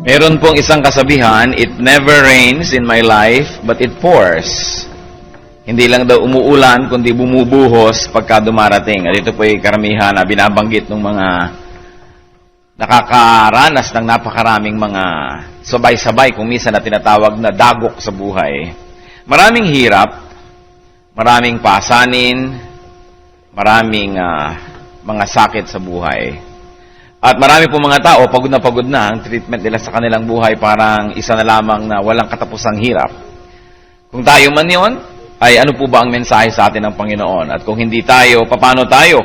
Meron pong isang kasabihan, it never rains in my life, but it pours. Hindi lang daw umuulan, kundi bumubuhos pagka dumarating. At ito po ay karamihan na binabanggit ng mga nakakaranas ng napakaraming mga sabay-sabay, kung minsan na tinatawag na dagok sa buhay. Maraming hirap, maraming pasanin, maraming mga sakit sa buhay. At marami po mga tao, pagod na ang treatment nila sa kanilang buhay, parang isa na lamang na walang katapusang hirap. Kung tayo man yon, ay ano po ba ang mensahe sa atin ng Panginoon? At kung hindi tayo, paano tayo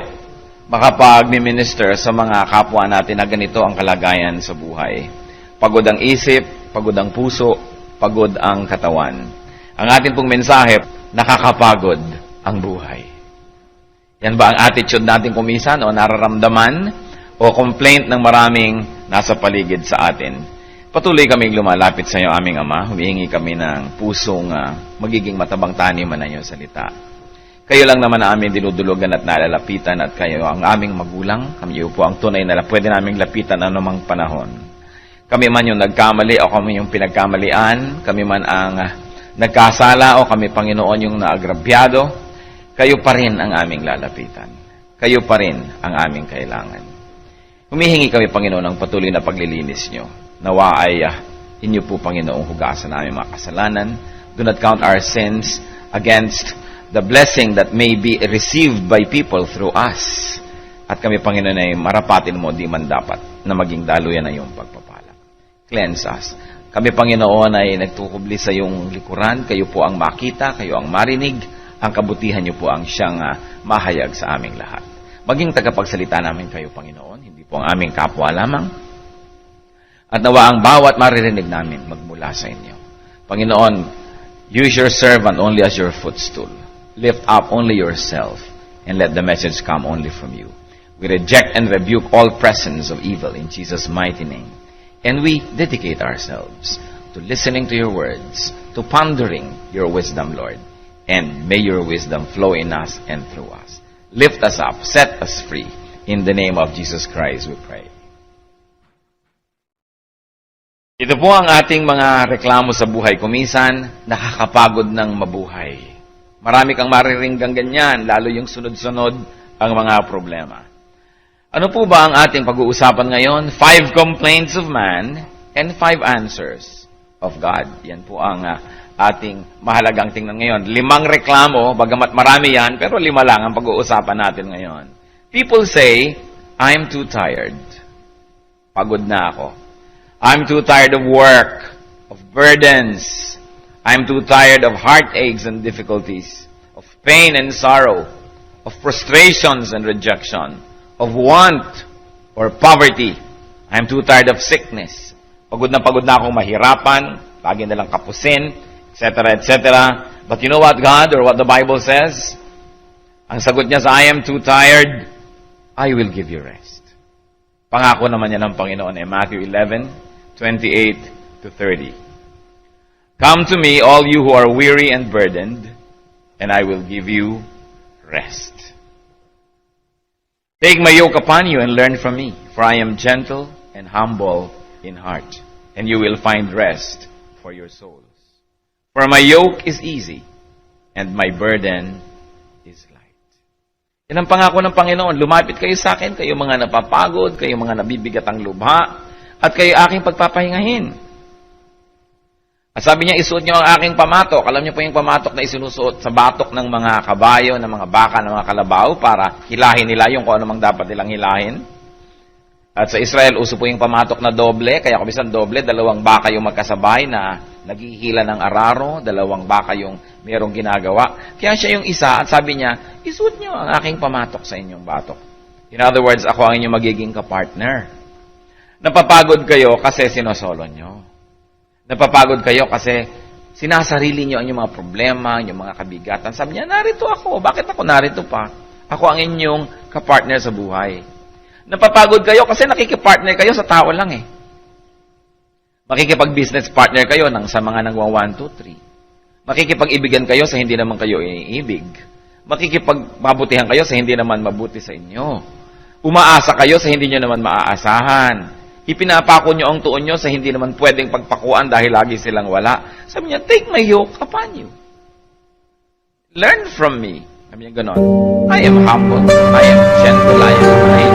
makapag-minister sa mga kapwa natin na ganito ang kalagayan sa buhay? Pagod ang isip, pagod ang puso, pagod ang katawan. Ang atin pong mensahe, nakakapagod ang buhay. Yan ba ang attitude natin kumisan o nararamdaman o complaint ng maraming nasa paligid sa atin? Patuloy kaming lumalapit sa iyo, aming Ama. Humihingi kami ng pusong magiging matabang taniman ng iyong salita. Kayo lang naman na aming dinudulugan at nalalapitan, at kayo ang aming magulang. Kami po ang tunay na pwede naming lapitan anumang panahon. Kami man yung nagkamali o kami yung pinagkamalian, kami man ang nagkasala o kami, Panginoon, yung naagrabyado, kayo pa rin ang aming lalapitan. Kayo pa rin ang aming kailangan. Humihingi kami, Panginoon, ng patuloy na paglilinis nyo. Nawa ay inyo po, Panginoong, hugasan namin mga kasalanan. Do not count our sins against the blessing that may be received by people through us. At kami, Panginoon, ay marapatin mo, di man dapat na maging daluyan na iyong pagpapala. Cleanse us. Kami, Panginoon, ay nagtukubli sa iyong likuran. Kayo po ang makita, kayo ang marinig. Ang kabutihan niyo po ang siyang mahayag sa aming lahat. Maging tagapagsalita namin kayo, Panginoon, hindi po ang aming kapwa lamang. At nawa ang bawat maririnig namin magmula sa inyo. Panginoon, use your servant only as your footstool. Lift up only yourself, and let the message come only from you. We reject and rebuke all presence of evil in Jesus' mighty name. And we dedicate ourselves to listening to your words, to pondering your wisdom, Lord. And may your wisdom flow in us and through us. Lift us up, set us free. In the name of Jesus Christ, we pray. Ito po ang ating mga reklamo sa buhay. Kuminsan, nakakapagod ng mabuhay. Marami kang mariringgang ganyan, lalo yung sunod-sunod ang mga problema. Ano po ba ang ating pag-uusapan ngayon? 5 complaints of man and 5 answers of God. Yan po ang ating mahalagang tingnan ngayon. 5 reklamo, bagamat marami yan, pero 5 lang ang pag-uusapan natin ngayon. People say, I'm too tired. Pagod na ako. I'm too tired of work, of burdens. I'm too tired of heartaches and difficulties, of pain and sorrow, of frustrations and rejection, of want or poverty. I'm too tired of sickness. Pagod na akong mahirapan, lagi na lang kapusin, etc., etc. But you know what God or what the Bible says? Ang sagot niya sa I am too tired, I will give you rest. Pangako naman yan ng Panginoon Matthew 11:28-30. Come to me, all you who are weary and burdened, and I will give you rest. Take my yoke upon you and learn from me, for I am gentle and humble in heart, and you will find rest for your souls. For my yoke is easy, and my burden is light. Yan ang pangako ng Panginoon. Lumapit kayo sa akin, kayo mga napapagod, kayo mga nabibigat ang lubha, at kayo aking pagpapahingahin. At sabi niya, isuot niyo ang aking pamatok. Alam niyo po yung pamatok na isinusuot sa batok ng mga kabayo, ng mga baka, ng mga kalabaw, para hilahin nila yung kung anumang dapat nilang hilahin. At sa Israel, uso po yung pamatok na doble, kaya kumisan doble, 2 baka yung magkasabay na naghihila ng araro, 2 baka yung mayroong ginagawa. Kaya siya yung isa, at sabi niya, isuot niyo ang aking pamatok sa inyong batok. In other words, ako ang inyong magiging kapartner. Napapagod kayo kasi sinosolo niyo. Napapagod kayo kasi sinasarili niyo ang inyong mga problema, ang inyong mga kabigatan. Sabi niya, narito ako. Bakit ako narito pa? Ako ang inyong kapartner sa buhay. Napapagod kayo kasi nakikipartner kayo sa tao lang eh. Makikipag-business partner kayo sa mga nagwa 1, 2, 3. Makikipag-ibigan kayo sa hindi naman kayo iniibig. Makikipag-mabutihan kayo sa hindi naman mabuti sa inyo. Umaasa kayo sa hindi nyo naman maaasahan. Ipinapako nyo ang tuon nyo sa hindi naman pwedeng pagpakuan dahil lagi silang wala. Sabi niya, take my yoke upon you. Learn from me. Sabi niya ganon. I am humble. I am gentle. I am kind.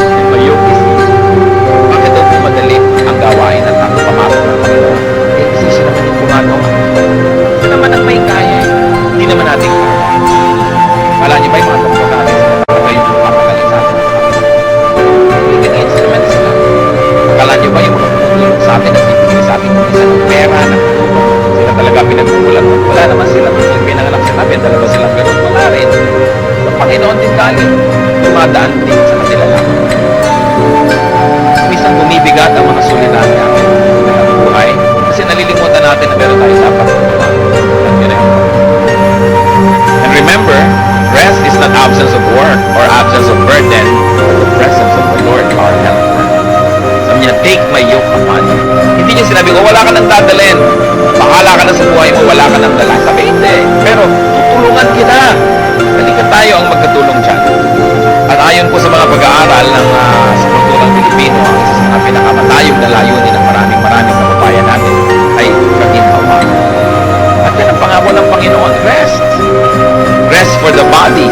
And my yoke is easy. Bakit daw po madali ang gawain at ang pamasok ng Panginoon? Eh, kasi siya naman yung gumagawa. Siya naman ang may kaya. Hindi naman natin kaya. Kala niyo ba yung mga doktor natin sa kayo yung papagaling sa atin? Hindi ka instrument sila. Kala niyo ba yung mga tumutulong sa atin at bibigay sa atin kung isa ng pera na sila talaga pinagkukulan? Wala naman sila. Kung pinanganak sa namin, dalawa silang ganun. Wala rin. Ang Panginoon din galing. Dumadaan din sa kanila lang. Minsan bumibigat ang mga sulirahan natin sa buhay kasi nalilimutan natin na meron tayo dapat magawa. And remember, rest is not absence of work or absence of burden, but the presence of the Lord, our helper. Sabi niya, take my yoke upon you. Hindi niya sinabi, wala ka nang dadalhin. Bahala ka na sa buhay mo, wala ka nang dala. Sabi, hindi. Pero, tutulungan kita. Halika tayo ang magkatulong dyan. At ayon po sa mga pag-aaral ng sa kulturang Pilipino, ang isa sa mga pinakamatayong na layunin ng maraming kababayan natin ay kaginhawa. At yan ang pangako ng Panginoon, rest. Rest for the body.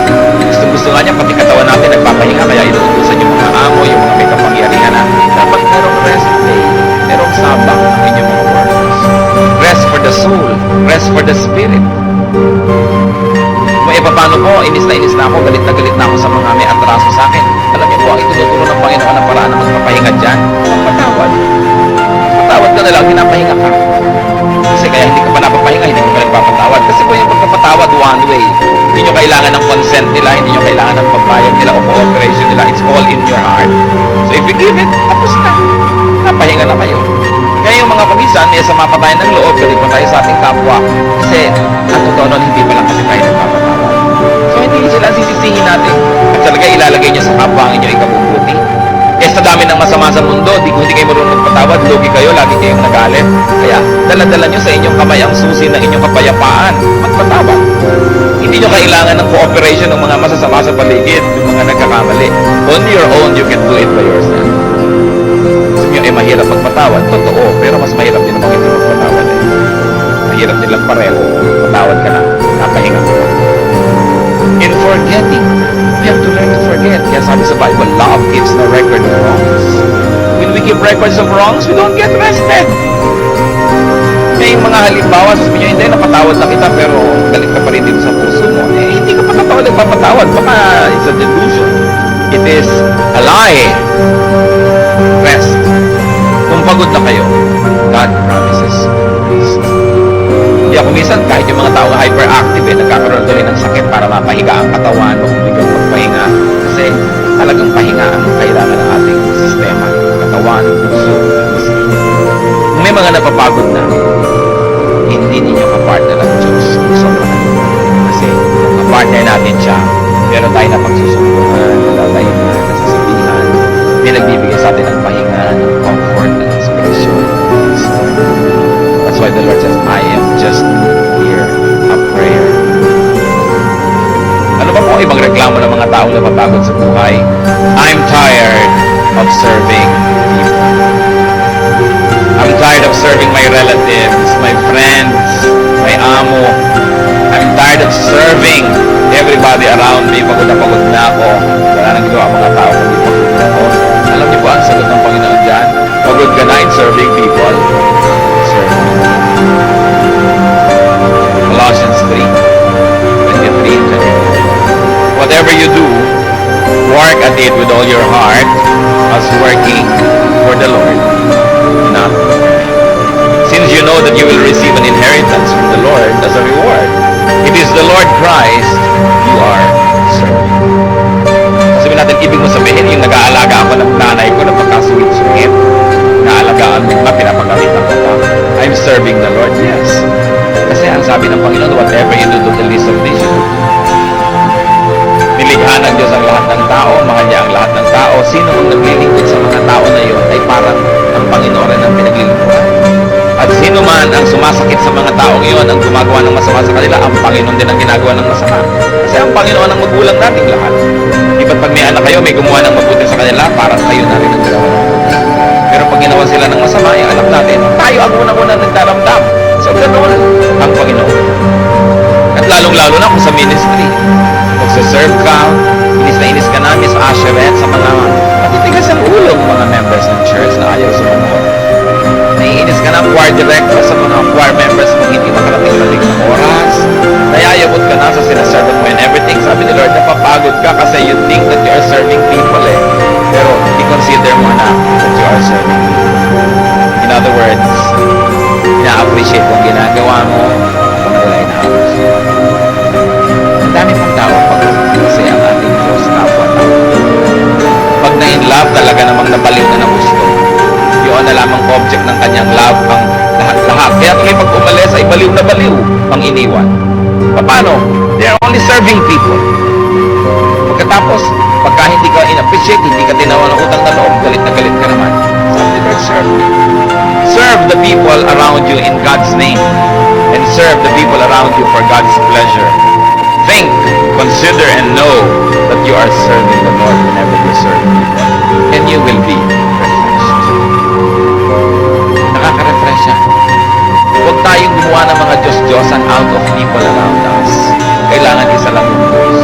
Gusto nga niya, pati katawan natin nagpapahinga, kaya inuutusan yung mga amo, yung mga may kapangyarihan na dapat merong rest day, merong sabak ang inyong mga workers. Rest for the soul, rest for the spirit. Kung paano po, inis na ako, galit na ako sa mga may atraso sa akin. Alam niyo po, ang ituturo ng Panginoon ang paraan na magpapahinga dyan, patawad. Patawad ka na lang, pinapahinga ka. Kasi kaya hindi ka pa napapahinga, hindi ka pa nagpapatawad. Kasi po yung pagpapatawad, one way. Hindi nyo kailangan ng consent nila, hindi nyo kailangan ng pagbayad nila o cooperation nila. It's all in your heart. So if you give it, tapos na. Napahinga na kayo. Kaya yung mga pagisan, may sama pa tayo ng loob, galit pa tayo sa ating kapwa. Kasi, ang totoo nun, hindi pa lang kasi tayo nagpapatawad. So hindi sila sisisihin natin. At talaga ilalagay nyo sa kapwa ang inyong ikabubuti. Eh sa dami ng masama sa mundo, kung hindi kayo marunong magpatawad, lugi kayo, lagi kayong nagalit. Kaya dala-dala nyo sa inyong kamay ang susi ng inyong kapayapaan. Magpatawad. Hindi nyo kailangan ng cooperation ng mga masasama sa paligid, yung mga nagkakamali. On your own, you can do it by yourself. Sabi nyo, mahirap magpatawad. Totoo, pero mas mahirap din naman hindi magpatawad eh. Mahirap nilang pareho. Patawad ka na, napahinga ka na. In forgetting, we have to learn to forget. Kaya sabi sa Bible, love keeps no record of wrongs. When we keep records of wrongs, we don't get rested. May mga halimbawa, sabi nyo, hindi, napatawad na kita, pero galit ka pa rin dito sa puso mo. Eh, hindi ka patatawad at papatawad. Baka it's a delusion. It is a lie. Rest. Kung pagod na kayo, God promises rest. Kaya kung minsan, kahit yung mga tao hyperactive, nagkakaroon tuloy ng sakit para mapahiga ang katawan o biglang magpahinga. Kasi talagang pahinga ang kailangan ng ating sistema. Katawan, puso, isip. Kung may mga napapagod na, hindi ninyo kapartner ang Diyos. Sobrang kasi kung kapartner natin siya, meron tayo na pagsusumbungan, nalalayan na, nasasabihan, may nagbibigay sa atin ng pahinga, ng comfort, ng inspiration. That's why the Lord says, I am just here, a prayer. Ano ba po ibang reklamo ng mga taong napapagod sa buhay? I'm tired of serving people. I'm tired of serving my relatives, my friends, my amo. I'm tired of serving everybody around me. Pagod na ako. Wala nang gawa mga tao kundi pagod na ako. Alam niyo po ang sagot ng Panginoon dyan? Pagod ka na in serving people? Serve me. Colossians 3:23 and 24. Whatever you do, work at it with all your heart as working for the Lord, not for men. Since you know that you will receive an inheritance from the Lord as a reward. It is the Lord Christ you are serving. Sabi natin, ibig mo sabihin, yung nag-aalaga ako ng nanay ko na pagkasuwit-suwit, naalagaan mo ba, pinapagalitan ko ba? I'm serving the Lord, yes. Kasi ang sabi ng Panginoon, whatever you do to the least of these, nilikha ng Diyos ang lahat ng tao, mahal niya ang lahat ng tao. Sino ang naglilingkod sa mga tao na yun ay parang ang Panginoon rin ang pinaglilingkuran. At sino man ang sumasakit sa mga taong iyon, ang gumagawa ng masama sa kanila, ang Panginoon din ang ginagawa ng masama. Kasi ang Panginoon ang magulang nating lahat. Di ba't pag may anak kayo, may gumawa ng mabuti sa kanila, parang kayo na rin ang gagawa ng mabuti. Pero tayo ang unang-unang nagdaramdam. So, ganoon ang Panginoon. At lalong-lalo na kung sa ministry. Magsaserve ka, inis ka namin sa Asheret, sa mga matitigas ang ulong mga members ng church na ayaw sumunod. Naiinis ka na choir director sa mga choir members kung hindi makarating sa ng oras. Nayayabot ka na sa sinaserve mo and everything. Sabi ni Lord, napapagod ka kasi you think that you are serving people eh. Pero i-consider mo na that you are serving people. In other words, ina-appreciate kung ginagawa mo kung nila inaapos. Ang dami pong tao pag kasi ang ating Diyos kapwa-tao. Pag na-in-love talaga namang nabaliw na ng gusto. Yun na lamang object ng kanyang love ang lahat-lahat. Kaya tuloy pag umalis ay baliw na baliw ang iniwan. Paano? They are only serving people. Pagkatapos, pagka hindi ka in-appreciate, hindi ka tinawa ng utang na loob, galit na galit ka naman. Sabi Lord, serve. Serve the people around you in God's name. And serve the people around you for God's pleasure. Think, consider, and know that you are serving the Lord whenever you serve people. And you will be refreshed. Nakaka-refresh siya. Huwag tayong gumawa ng mga Diyos-Diyosan out of people around us. Kailangan isa lang yung Diyos.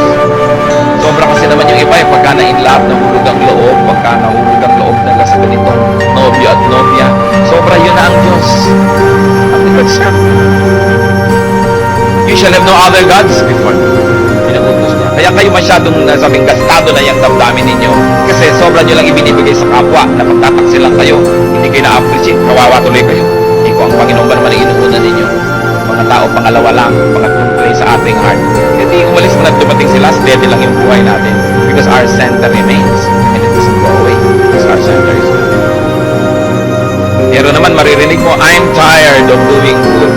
Sobra kasi naman yung iba, pagka na-in-love, nahulog ang loob, pagka nahulog ang loob nila sa ganitong nobyo at nobya, sobra yun na ang Diyos. Ang Lord, sir. You shall have no other gods before me. Pinagutos niya. Kaya kayo masyadong nasabing gastado na yung damdamin ninyo. Kasi sobra nyo lang ibinibigay sa kapwa na pagtataksilang kayo, hindi kayo na-appreciate, kawawa tuloy kayo. Hindi ko ang Panginoon ba naman ang inuuna ninyo? Mga tao pangalawa lang, pangatlong play sa ating heart. Hindi umalis na dumating sila, steady lang yung buhay natin. Because our center remains. And it doesn't go away. Because our center is good. Pero naman maririnig mo, I'm tired of doing good.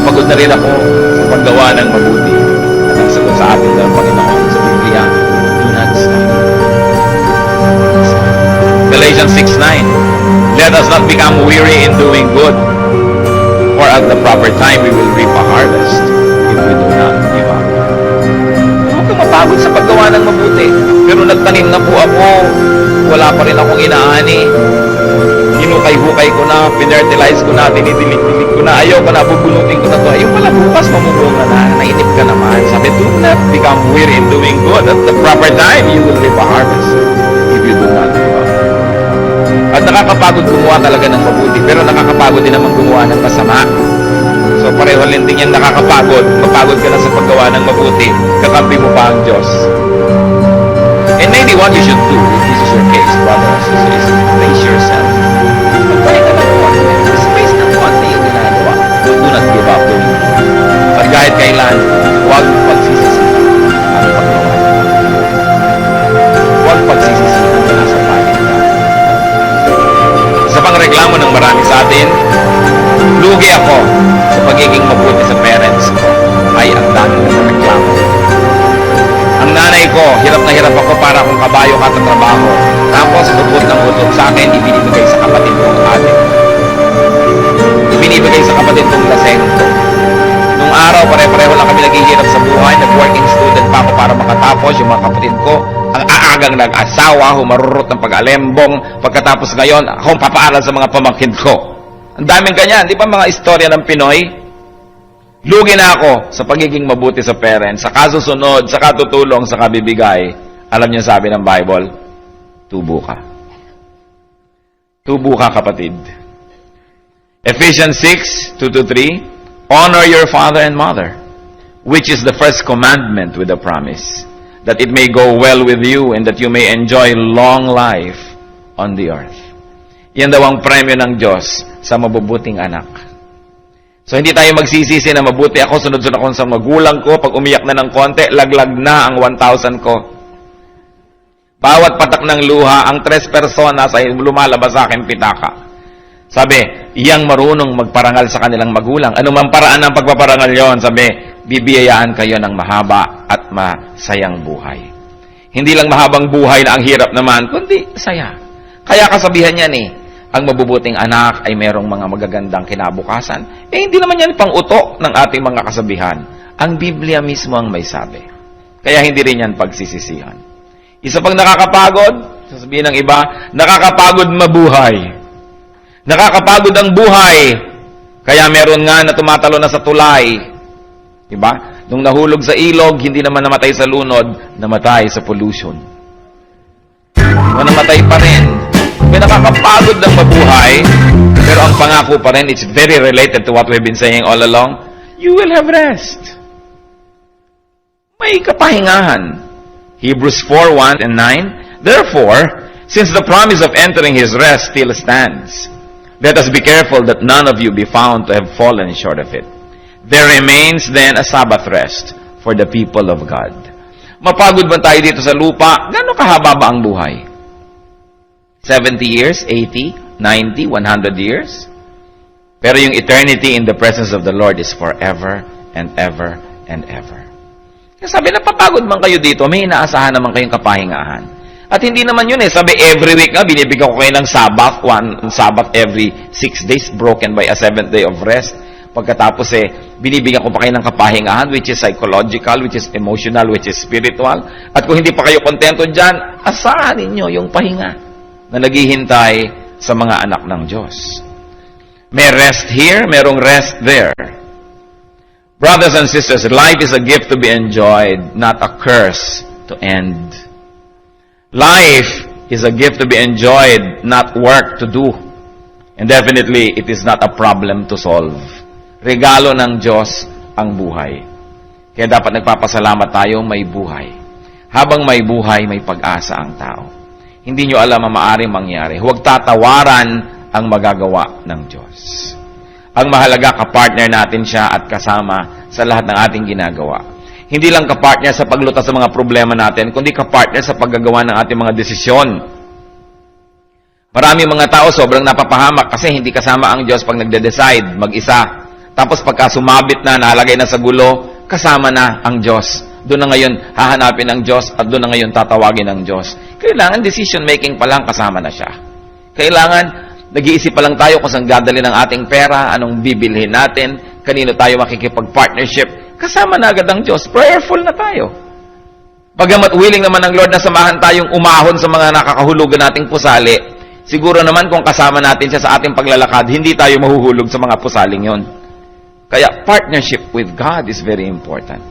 Pagod na rin ako sa paggawa ng mabuti. At ang sagot sa atin ng Panginoon sa Biblia, do not stop. Galatians 6:9. Let us not become weary in doing good, for at the proper time we will reap a harvest if we do not give up. Huwag kang mapagod sa paggawa ng mabuti. Pero nagtanim na po ako, wala pa rin akong inaani. Hinukay-hukay ko na, pinertilize ko na, dinidilig-dilig ko na, ayaw ko na, bubunutin ko na to. Ayaw pala bukas, mamubunga na, nainip ka naman. Sabi, do not become weary in doing good. At the proper time, you will reap a harvest if you do not give up. At nakakapagod gumawa talaga ng mabuti, pero nakakapagod din naman gumawa ng masama. So pareho din yan nakakapagod. Mapagod ka na sa paggawa ng mabuti, kakampi mo pa ang Diyos. And maybe what you should do, if this is your case, brother or sister, is brace yourself. Magpahinga ng konti. Space ng konti yung ginagawa. Do not give up doing it. At kahit kailan, huwag pagsisisihan ang paggawa. Huwag pagsisisihan na nasa panig ka. Sa pangreklamo ng marami sa atin, lugi ako sa pagiging mabuti sa parents ko. Ay ang dami ng reklamo. Ang nanay ko, hirap na hirap ako para akong kabayo katatrabaho. Tapos, utot ng utot sa akin, ibinibigay sa kapatid kong ate. Ibinibigay sa kapatid kong lasento. Nung araw, pare-pareho lang kami naghihirap sa buhay. Nag-working student pa ako para makatapos. Yung mga kapatid ko, ang aagang nag-asawa, humarurot ng pag-alembong. Pagkatapos ngayon, akong papaaral sa mga pamangkin ko. Ang daming ganyan. Di ba mga istorya ng Pinoy? Lugi na ako sa pagiging mabuti sa parents, sa kasusunod, sa katutulong, sa kabibigay. Alam niyo sabi ng Bible, tubo ka. Tubo ka, kapatid. Ephesians 6:2-3, honor your father and mother, which is the first commandment with a promise, that it may go well with you and that you may enjoy long life on the earth. Yan daw ang premyo ng Diyos sa mabubuting anak. So, hindi tayo magsisisi na mabuti ako, sunod-sunod ako sa magulang ko, pag umiyak na ng konti, laglag na ang 1,000 ko. Bawat patak ng luha, ang 3 personas ay lumalabas sa akin pitaka. Sabi, iyang marunong magparangal sa kanilang magulang. Ano man paraan ng pagpaparangal yon? Sabi, bibiyayaan kayo ng mahaba at masayang buhay. Hindi lang mahabang buhay na ang hirap naman, kundi saya. Kaya kasabihan yan ang mabubuting anak ay merong mga magagandang kinabukasan. Hindi naman yan pang-uto ng ating mga kasabihan. Ang Biblia mismo ang may sabi. Kaya hindi rin yan pagsisisihan. Isa pang nakakapagod, sasabihin ng iba, nakakapagod mabuhay. Nakakapagod ang buhay. Kaya meron nga na tumatalo na sa tulay. Diba? Nung nahulog sa ilog, hindi naman namatay sa lunod, namatay sa pollution. Namatay pa rin. May nakakapagod ng mabuhay, pero ang pangako pa rin, it's very related to what we've been saying all along, you will have rest. May kapahingahan. Hebrews 4:1 and 9, therefore, since the promise of entering His rest still stands, let us be careful that none of you be found to have fallen short of it. There remains then a Sabbath rest for the people of God. Mapagod ba tayo dito sa lupa? Gano'ng kahaba ba ang buhay? 70 years, 80, 90, 100 years? Pero yung eternity in the presence of the Lord is forever and ever and ever. Kaya sabi, napapagod man kayo dito, may inaasahan naman kayong kapahingahan. At hindi naman yun eh. Sabi, every week nga, binibigyan ko kayo ng Sabbath, one Sabbath every 6 days, broken by a 7th day of rest. Pagkatapos binibigyan ko pa kayo ng kapahingahan, which is psychological, which is emotional, which is spiritual. At kung hindi pa kayo kontento dyan, asahan ninyo yung pahinga na naghihintay sa mga anak ng Diyos. May rest here, merong rest there. Brothers and sisters, life is a gift to be enjoyed, not a curse to end. Life is a gift to be enjoyed, not work to do. And definitely, it is not a problem to solve. Regalo ng Diyos ang buhay. Kaya dapat nagpapasalamat tayo may buhay. Habang may buhay, may pag-asa ang tao. Hindi nyo alam ang maaaring mangyari. Huwag tatawaran ang magagawa ng Diyos. Ang mahalaga, kapartner natin siya at kasama sa lahat ng ating ginagawa. Hindi lang kapartner sa paglutas sa mga problema natin, kundi kapartner sa paggagawa ng ating mga desisyon. Maraming mga tao sobrang napapahamak kasi hindi kasama ang Diyos pag nagde-decide, mag-isa. Tapos pagka sumabit na, nalagay na sa gulo, kasama na ang Diyos. Doon na ngayon hahanapin ng Diyos at doon na ngayon tatawagin ng Diyos. Kailangan decision making pa lang kasama na siya. Kailangan nag-iisip pa lang tayo kung saan dadali ng ating pera, anong bibilhin natin, kanino tayo makikipag-partnership. Kasama na agad ang Diyos. Prayerful na tayo. Bagamat willing naman ng Lord na samahan tayong umahon sa mga nakakahulugan nating pusali, siguro naman kung kasama natin siya sa ating paglalakad, hindi tayo mahuhulog sa mga pusaling yon. Kaya partnership with God is very important.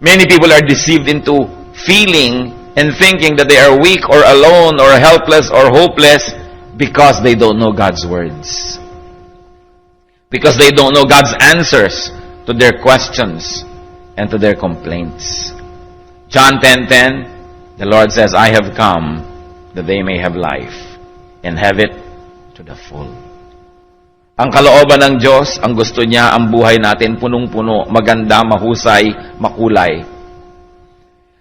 Many people are deceived into feeling and thinking that they are weak or alone or helpless or hopeless because they don't know God's words. Because they don't know God's answers to their questions and to their complaints. John 10:10, the Lord says, I have come that they may have life and have it to the full. Ang kalooban ng Diyos, ang gusto niya, ang buhay natin punong-puno, maganda, mahusay, makulay.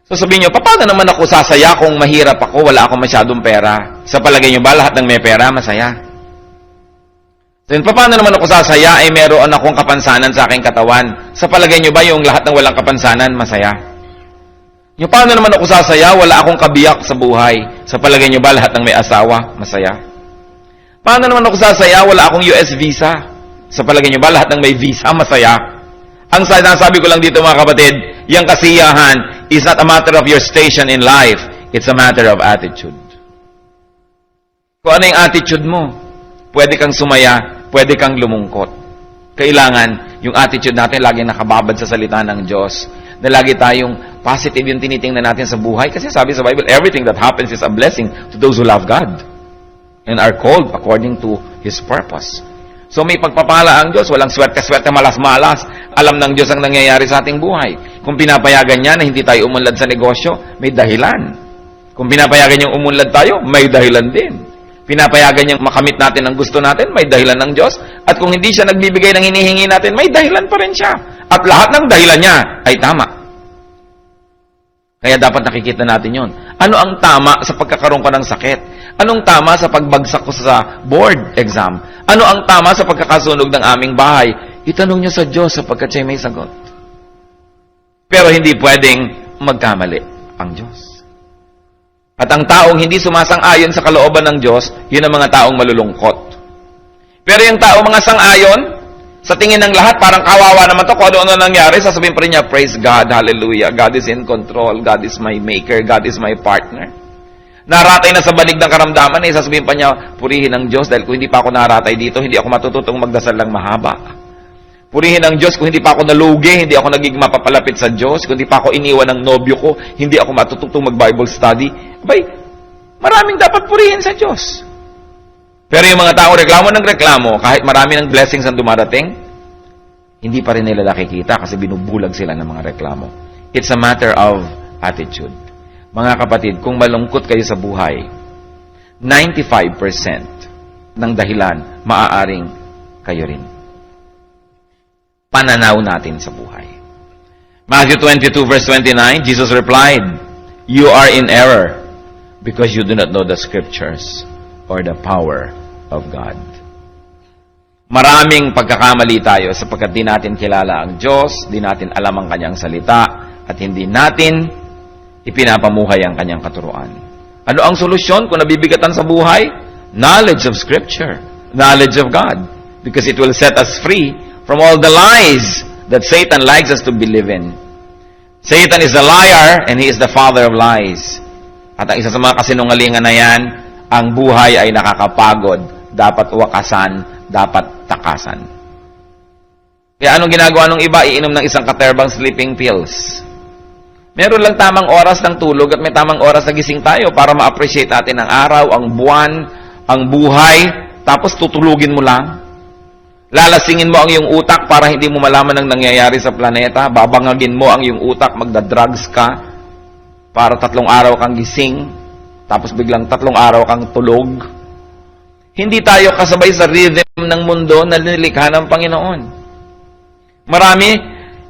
So sabihin niyo, paano naman ako sasaya kung mahirap ako, wala akong masyadong pera? Sa palagay niyo ba, lahat ng may pera, masaya? So, paano naman ako sasaya, meron akong kapansanan sa aking katawan? Sa palagay niyo ba, yung lahat ng walang kapansanan, masaya? Yung paano naman ako sasaya, wala akong kabiyak sa buhay? Sa palagay niyo ba, lahat ng may asawa, masaya? Paano naman ako sasaya? Wala akong US visa. Sa palagay niyo ba, lahat ng may visa, masaya? Ang sinasabi ko lang dito mga kapatid, yung kasiyahan is not a matter of your station in life. It's a matter of attitude. Kung ano yung attitude mo, pwede kang sumaya, pwede kang lumungkot. Kailangan, yung attitude natin laging nakababad sa salita ng Diyos. Na lagi tayong positive yung tinitingnan natin sa buhay. Kasi sabi sa Bible, everything that happens is a blessing to those who love God and are called according to His purpose. So may pagpapala ang Diyos, walang swerte-swerte, malas-malas. Alam ng Diyos ang nangyayari sa ating buhay. Kung pinapayagan niya na hindi tayo umunlad sa negosyo, may dahilan. Kung pinapayagan niyang umunlad tayo, may dahilan din. Pinapayagan niyang makamit natin ang gusto natin, may dahilan ng Diyos. At kung hindi siya nagbibigay ng hinihingi natin, may dahilan pa rin siya. At lahat ng dahilan niya ay tama. Kaya dapat nakikita natin yon. Ano ang tama sa pagkakaroon ko ng sakit? Anong tama sa pagbagsak ko sa board exam? Ano ang tama sa pagkakasunog ng aming bahay? Itanong niyo sa Diyos sapagkat siya may sagot. Pero hindi pwedeng magkamali ang Diyos. At ang taong hindi sumasang-ayon sa kalooban ng Diyos, yun ang mga taong malulungkot. Pero yung taong mga sang-ayon, sa tingin ng lahat, parang kawawa naman to, kung ano nangyari, sasabihin pa rin niya, praise God, hallelujah, God is in control, God is my maker, God is my partner. Naratay na sa balig ng karamdaman, sasabihin pa niya, purihin ang Diyos dahil kung hindi pa ako naratay dito, hindi ako matututong magdasal lang mahaba. Purihin ang Diyos kung hindi pa ako nalugi, hindi ako naging mapapalapit sa Diyos, kung hindi pa ako iniwan ng nobyo ko, hindi ako matututong mag-Bible study. Abay, maraming dapat purihin sa Diyos. Pero yung mga tao reklamo ng reklamo, kahit marami ng blessings ang dumarating, hindi pa rin nila nakikita kasi binubulag sila ng mga reklamo. It's a matter of attitude. Mga kapatid, kung malungkot kayo sa buhay, 95% ng dahilan, maaaring kayo rin. Pananaw natin sa buhay. Matthew 22 verse 29, Jesus replied, "You are in error because you do not know the scriptures or the power of God." Maraming pagkakamali tayo sapagkat di natin kilala ang Diyos, di natin alam ang Kanyang salita, at hindi natin ipinapamuhay ang Kanyang katuruan. Ano ang solusyon kung nabibigatan sa buhay? Knowledge of Scripture, knowledge of God, because it will set us free from all the lies that Satan likes us to believe in. Satan is a liar and he is the father of lies. At ang isa sa mga kasinungalingan na yan, ang buhay ay nakakapagod, dapat wakasan, dapat takasan. Kaya anong ginagawa ng iba? Iinom ng isang katerbang sleeping pills. Meron lang tamang oras ng tulog at may tamang oras na gising tayo para ma-appreciate natin ang araw, ang buwan, ang buhay, tapos tutulugin mo lang. Lalasingin mo ang iyong utak para hindi mo malaman ang nangyayari sa planeta. Babangagin mo ang iyong utak, magda-drugs ka para 3 araw kang gising, tapos biglang 3 araw kang tulog. Hindi tayo kasabay sa rhythm ng mundo na nilikha ng Panginoon. Marami,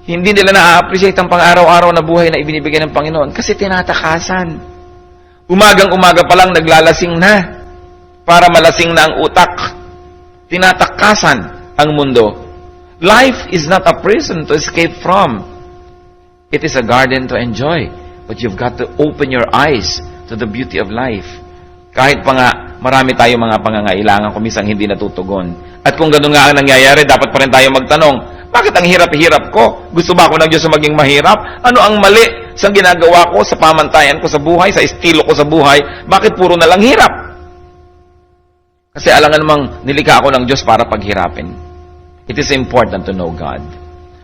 hindi nila na-appreciate ang pang-araw-araw na buhay na ibinibigay ng Panginoon kasi tinatakasan. Umagang-umaga pa lang naglalasing na para malasing na ang utak. Tinatakasan ang mundo. Life is not a prison to escape from. It is a garden to enjoy. But you've got to open your eyes to the beauty of life. Kahit pa nga, marami tayong mga pangangailangan kung minsan hindi natutugon. At kung gano'n nga ang nangyayari, dapat pa rin tayo magtanong, bakit ang hirap-hirap ko? Gusto ba ako ng Diyos na maging mahirap? Ano ang mali sa ginagawa ko, sa pamantayan ko sa buhay, sa estilo ko sa buhay? Bakit puro na lang hirap? Kasi alangan namang nilikha ako ng Diyos para paghirapin. It is important to know God.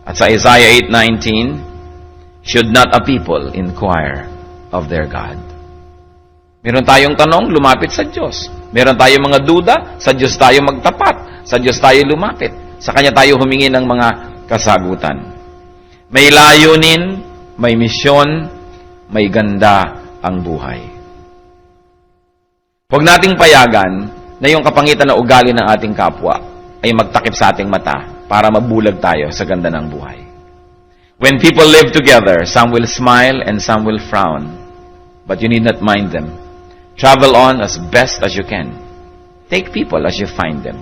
At sa Isaiah 8:19, should not a people inquire of their God? Meron tayong tanong, lumapit sa Diyos. Meron tayong mga duda, sa Diyos tayo magtapat. Sa Diyos tayo lumapit. Sa Kanya tayo humingi ng mga kasagutan. May layunin, may misyon, may ganda ang buhay. Huwag nating payagan na yung kapangitan na ugali ng ating kapwa ay magtakip sa ating mata para mabulag tayo sa ganda ng buhay. When people live together, some will smile and some will frown. But you need not mind them. Travel on as best as you can. Take people as you find them.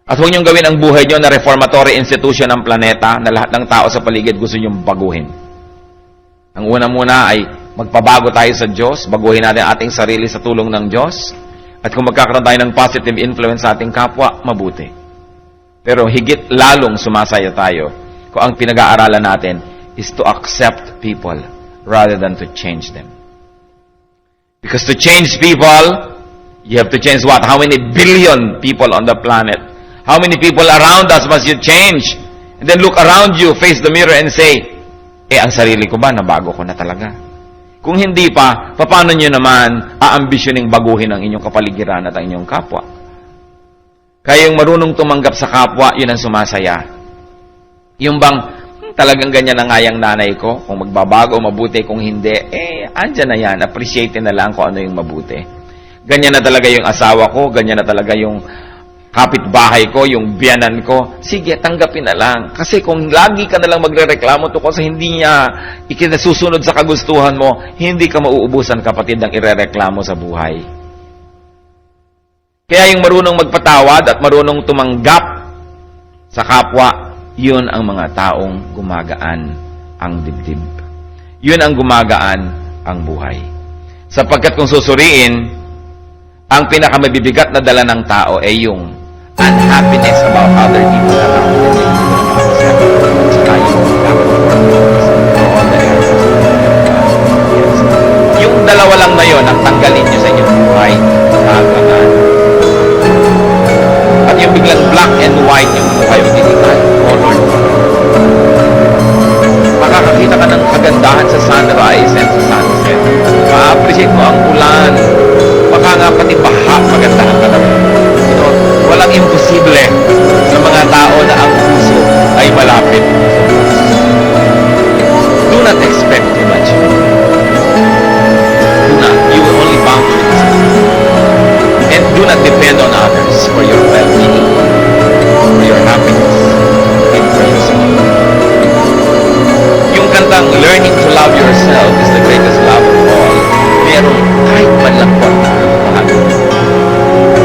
At huwag niyong gawin ang buhay niyo na reformatory institution ng planeta na lahat ng tao sa paligid gusto niyong baguhin. Ang una muna ay magpabago tayo sa Diyos, baguhin natin ating sarili sa tulong ng Diyos, at kung magkakaroon tayo ng positive influence sa ating kapwa, mabuti. Pero higit lalong sumasaya tayo kung ang pinag-aaralan natin is to accept people rather than to change them. Because to change people, you have to change what? How many billion people on the planet? How many people around us must you change? And then look around you, face the mirror and say, ang sarili ko ba, nabago ko na talaga? Kung hindi pa, paano nyo naman aambisyoning baguhin ang inyong kapaligiran at ang inyong kapwa? Kaya yung marunong tumanggap sa kapwa, yun ang sumasaya. Yung bang, talagang ganyan na nga yung nanay ko, kung magbabago, mabuti, kung hindi, andyan na yan, appreciate na lang kung ano yung mabuti. Ganyan na talaga yung asawa ko, ganyan na talaga yung kapitbahay ko, yung biyanan ko, sige, tanggapin na lang. Kasi kung lagi ka na lang magrereklamo tungkol sa hindi niya ikinasusunod sa kagustuhan mo, hindi ka mauubusan, kapatid, ng irereklamo sa buhay. Kaya yung marunong magpatawad at marunong tumanggap sa kapwa, yun ang mga taong gumagaan ang dibdib. Yun ang gumagaan ang buhay. Sapagkat kung susuriin, ang pinakamabibigat na dala ng tao ay yung unhappiness about other people around them. Yung dalawa lang na yon ang tanggalin nyo sa inyong buhay. Kagangan. At yung biglang black and white yung buhay o dinigan. Oh Lord. Makakakita ka ng kagandahan sa sunrise and sa sunset. Ma-appreciate mo ang ulan. Baka nga pati baha, magandahan ka naman. You know, walang imposible sa mga tao na ang puso ay malapit. Do not expect too much. Do not. You will only bound to it. And do not depend on others for your well-being, for your happiness, and for your security. Yung kantang Learning to Love Yourself is the greatest love of all. Pero kahit man lang po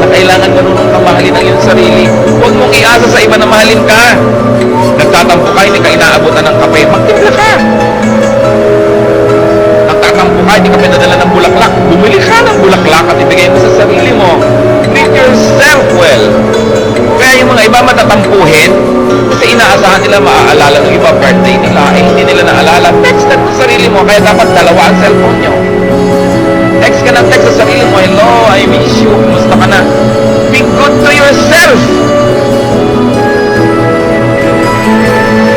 na kailangan marunong kang mahalin ang iyong sarili. Huwag mong iasa sa iba na mahalin ka. Nagtatampo ka, hindi ka inaabutan ng kape, magtimpla ka. Nagtatampo ka, hindi ka pinadala ng bulaklak, bumili ka ng bulaklak at ibigay mo sa sarili mo. Treat yourself well. Kaya yung mga iba matatampuhin kasi inaasahan nila maaalala ng iba birthday nila, eh hindi nila naalala. Textan mo sarili mo, kaya dapat dalawa ang cellphone nyo. Text ka ng text sa sarili mo, hello, I miss you, kumusta ka na? Be good to yourself.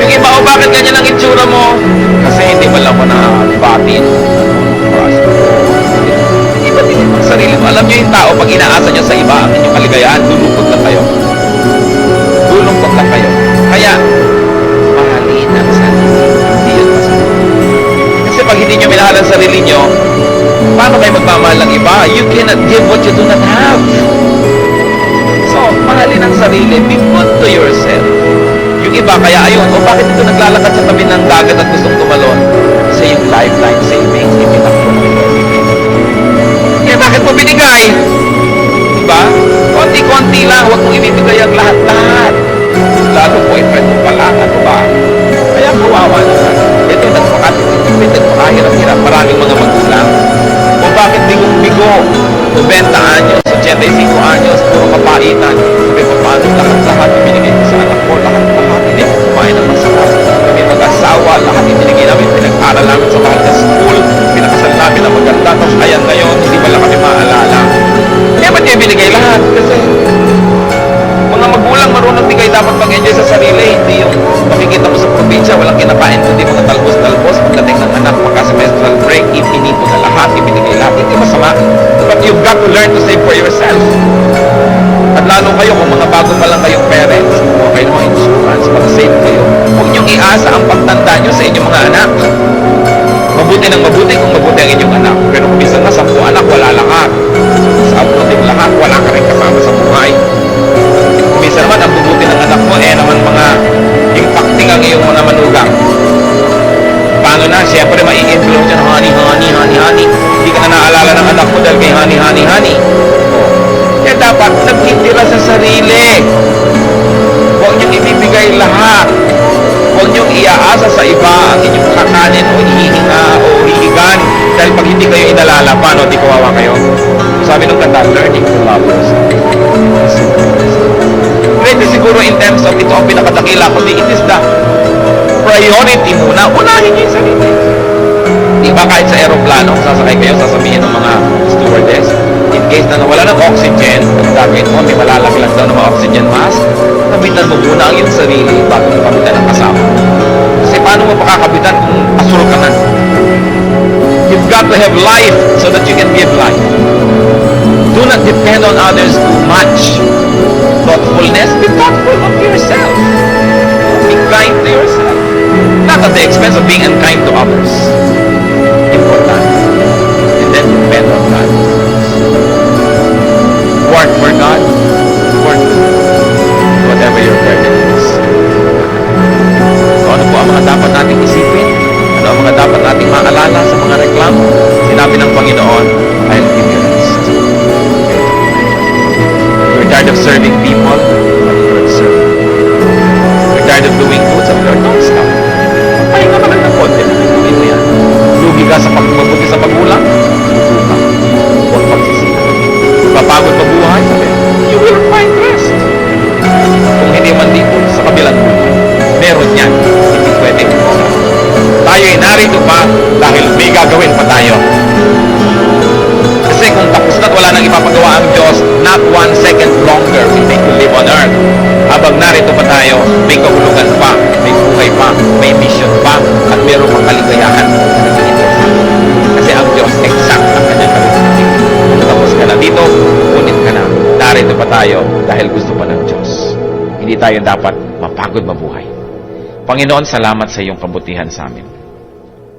Yung iba, o bakit ganyan ang itsura mo? Kasi hindi mo lang ko na batin. Iba din yung sarili mo. Alam nyo yung tao, pag inaasa nyo sa iba ang inyong kaligayahan, lulungkot lang kayo. Lulungkot lang kayo. Kaya, mahalin ang sarili. Hindi yun masarili. Kasi pag hindi nyo minahal ang sarili nyo, paano kayo magmamahal ng iba? You cannot give what you do not have. So, mahalin ang sarili. Be good to yourself. Yung iba, kaya ayun, o bakit ito naglalakad sa tabi ng dagat at gustong tumalon? Kasi yung lifeline savings, ipinak mo na ito. Kaya bakit mo binigay? Diba? Konti-konti lang, huwag mong ibibigay ang lahat-lahat. Lalo boyfriend mo pala, ano ba? Kaya kawawa naman. Ito, nagpakahirap-hirap. Maraming mga magulang. O bakit bigong-bigo? 90 anyos, 85 anyos, puro kapaitan. Sabi ko, paano lahat-lahat ibinigay ko sa anak ko? Lahat-lahat, hindi ko kumain ng masarap. Kami mag-asawa, lahat ibinigay namin, pinag-aral namin sa mahal na school, pinakasal namin na maganda, tapos ayan ngayon, hindi pala kami maalala. Kaya ba't niya ibinigay lahat? Kasi mga magulang marunong bigay dapat mag-enjoy sa sarili, hindi yung makikita mo sa probinsya, walang kinakain, kundi mga talbos-talbos, pagdating ng anak, magka-semestral break, ipinito na lahat, ibinigay lahat, hindi masama. But you've got to learn to save for yourself. At lalo kayo, kung mga bago pa lang kayong parents, kung kayo ng mga insurance, mag-save kayo. Huwag niyong iasa ang pagtanda niyo sa inyong mga anak. Mabuti ng mabuti kung mabuti ang inyong anak. Pero kung minsan na 10 anak, wala lahat. Sa abutin lahat, wala ka rin kasama sa buhay. Minsan naman, ang bubuti ng anak mo, naman mga impacting ang iyong mga manugang. Paano na? Siyempre, mai-influence yan, honey. Hindi ka na naalala ng anak mo dahil kay honey. Kaya dapat, nagtitira sa sarili. Huwag niyong ibibigay lahat. Huwag niyong iaasa sa iba ang inyong kakanin o hihinga o hihigan. Dahil pag hindi kayo inalala, paano? Di kawawa kayo. Sabi ng kanta, learning to love yourself. Hindi siguro in terms of ito ang pinakadakila, kundi it is the priority muna. Unahin niyo yung sarili. Diba kahit sa aeroplano, sasakay kayo, sasabihin ng mga stewardess, in case na nawala ng oxygen, ang gagawin mo, may malalaglag daw ng mga oxygen mask, kabitan mo muna ang iyong sarili bago mo kabitan ang kasama. Kasi paano mo pakakabitan kung asul ka na? You've got to have life so that you can give life. Do not depend on others too much. Thoughtfulness, be thoughtful of yourself. Be kind to yourself. Not at the expense of being unkind to others. Important. And then depend on God. Work for God. Work whatever your burden is. So, ano po ang mga dapat nating isipin? Ano ang mga dapat nating maalala sa mga reklamo? Sinabi ng Panginoon, I'll give you rest. You're tired of serving people, Lord, serve. You're tired of doing good, sabi Lord, don't stop. Pahinga ka lang ng konti, gawin mo ang Diyos, not 1 second longer will make you live on earth. Habang narito pa tayo, may kahulugan pa, may buhay pa, may mission pa, at meron pang kaligayahan na dito. Kasi ang Diyos, exact ang kanyang kaligayahan. Kung tapos ka na dito, ulit ka na. Narito pa tayo dahil gusto pa ng Diyos. Hindi tayo dapat mapagod mabuhay. Panginoon, salamat sa iyong kabutihan sa amin.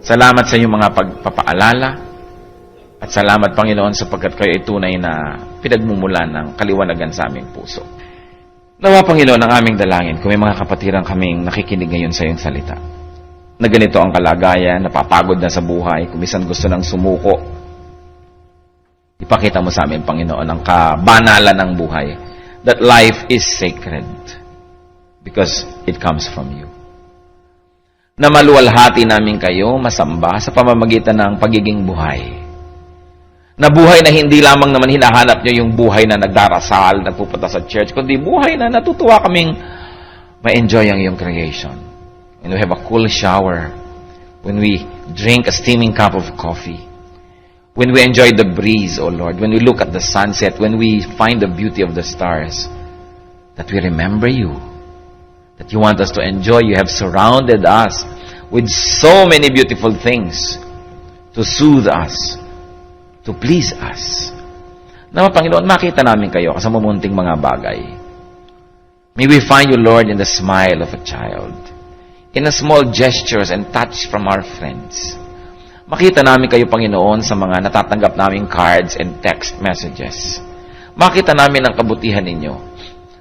Salamat sa iyong mga pagpapaalala. At salamat, Panginoon, sapagkat kayo ay tunay na pinagmumulan ng kaliwanagan sa aming puso. Nawa, Panginoon, ang aming dalangin kung may mga kapatiran kaming nakikinig ngayon sa iyong salita. Na ganito ang kalagayan, napapagod na sa buhay, kung minsan gusto nang sumuko. Ipakita mo sa amin, Panginoon, ang kabanalan ng buhay. That life is sacred because it comes from you. Na maluwalhati namin kayo, masamba sa pamamagitan ng pagiging buhay. Na buhay na hindi lamang naman hinahanap nyo yung buhay na nagdarasal, nagpupunta sa church, kundi buhay na natutuwa kaming ma-enjoy ang iyong creation. When we have a cool shower, when we drink a steaming cup of coffee, when we enjoy the breeze, O Lord, when we look at the sunset, when we find the beauty of the stars, that we remember you, that you want us to enjoy. You have surrounded us with so many beautiful things to soothe us, to please us. Nawa, Panginoon, makita namin kayo sa mamunting mga bagay. May we find you, Lord, in the smile of a child, in the small gestures and touch from our friends. Makita namin kayo, Panginoon, sa mga natatanggap naming cards and text messages. Makita namin ang kabutihan ninyo,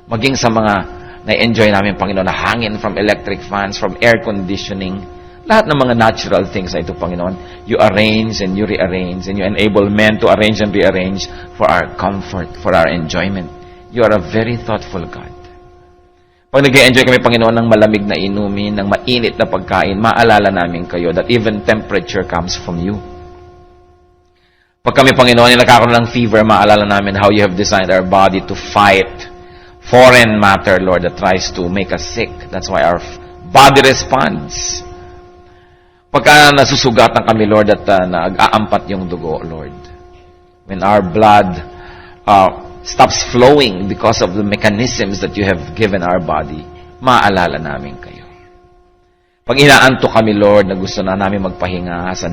maging sa mga na-enjoy namin, Panginoon, na hangin from electric fans, from air conditioning, lahat ng mga natural things na ito, Panginoon, you arrange and you rearrange and you enable men to arrange and rearrange for our comfort, for our enjoyment. You are a very thoughtful God. Pag nag-enjoy kami, Panginoon, ng malamig na inumin, ng mainit na pagkain, maalala namin kayo that even temperature comes from you. Pag kami, Panginoon, nagkakaroon ng fever, maalala namin how you have designed our body to fight foreign matter, Lord, that tries to make us sick. That's why our body responds. Pagka nasusugatan kami, Lord, at nag-aampat yung dugo, Lord. When our blood stops flowing because of the mechanisms that you have given our body, maalala namin kayo. Pag inaanto kami, Lord, na gusto na namin magpahinga sa